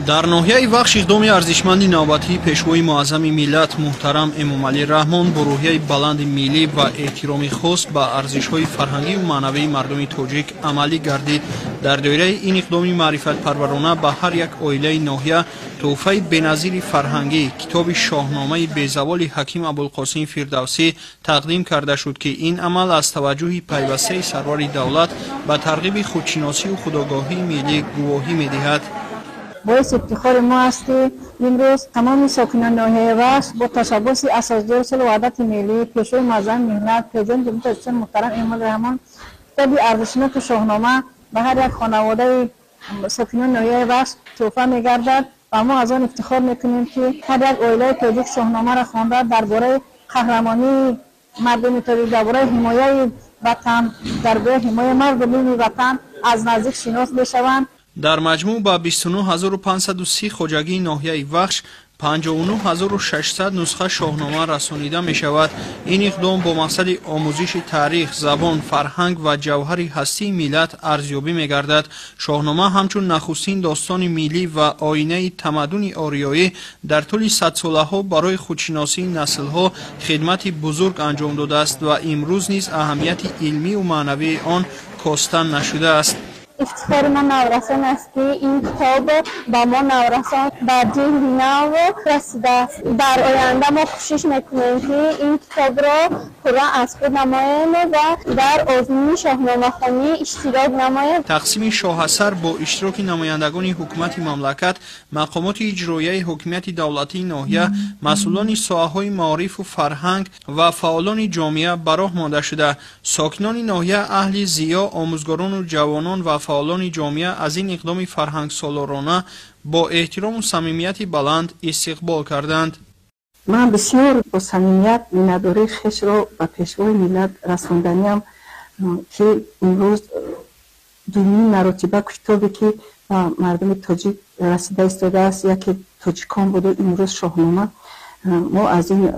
در ناحیه وخش اقدام ارزشمند نوبتی پیشوای معظم ملت محترم امامعلی رحمان با روحیه بلند ملی و احترام خاص به ارزش‌های فرهنگی و معنوی مردم تاجیک عملی گردید. در دایره این اقدام معرفت پرورانه به هر یک عائله ناحیه تحفه بی‌نظیر فرهنگی کتاب شاهنامه بی‌زوال حکیم ابوالقاسم فردوسی تقدیم کرده شد که این عمل از توجه پیوسته سرور دولت به ترغیب خودشناسی و خودآگاهی ملی گواهی می‌دهد. باعث افتخار ما است که امروز تمام ساکنان ناحیه وخش با تشبث اساس‌جلسه وحدت ملی پیشوای معظم ملت پرزیدنت جمهوری محترم امامعلی رحمان کتاب ارزشناک شاهنامه به هر یک خانواده ساکنان ناحیه وخش تحفه می‌گردد و ما از آن افتخار می‌کنیم که هر یک عائله تاجیک شاهنامه را خوانده درباره قهرمانی مردم تاجیک، درباره حمایت وطن، درباره حمایت مردم وطن از نزدیک شناس بشوند. در مجموع با 29530 خواجگی ناحیه وخش 59600 نسخه شاهنامه رسانیده می شود. این اقدام با مقصد آموزش تاریخ، زبان، فرهنگ و جوهر هستی ملت ارزیابی می گردد. شاهنامه همچون نخستین داستان ملی و آینه تمدن آریایی در طول 100 ساله ها برای خودشناسی نسل ها خدمت بزرگ انجام داده است و امروز نیز اهمیت علمی و معنوی آن کاستن نشده است. افتخار ما نورسان است که این کتاب با ما نورسان در جلد نو رسیده است. در آینده ما کوشش میکنیم که این کتاب را پورا از خود نماییم و در آزمون شاهنامه خوانی اشتراک نماییم. تقسیم شاه اثر با اشتراک نمایندگان حکومت مملکت، مقامات اجرایی حکومت دولتی ناحیه، مسئولان ساحه‌های معارف و فرهنگ و فعالان جامعه به راه مانده شده. ساکنان ناحیه اهل ضیا، آموزگاران و جوانان و فعالان جامعه از این اقدام فرهنگ سالارانه با احترام و صمیمیت بلند استقبال کردند. من بسیار با صمیمیت مینداری خش را به پیشوای ملت رساندنیم که امروز دومین مراتبه کتابی که مردم تاجیک رسیده ایستاده است یکی تاجیکان بوده امروز شاهنامه. ما از این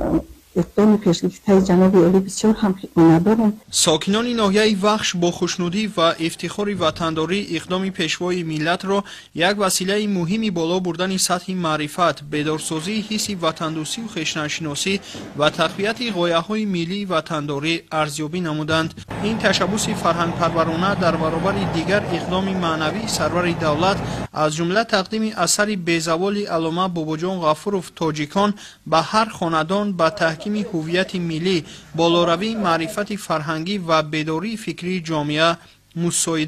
اقدام پیشگیری جناب عالی بسیار هم می‌داریم. ساکنان ناحیه وخش با خوشنودی و افتخار وطنداری اقدام پیشوای ملت را یک وسیله مهمی بالا بردن سطح معرفت، بیدارسازی حس وطندوستی و خویشتن‌شناسی و تقویت غایه‌های ملی وطنداری ارزیابی نمودند. این تشبث فرهنگ پرورانه در برابر دیگر اقدام معنوی سرور دولت از جمله تقدیم اثر بی‌زوال علامه باباجان غفورов تاجیکان به هر خاندان به تحکیم هویت ملی، بالاروی معرفت فرهنگی و بیداری فکری جامعه مساعد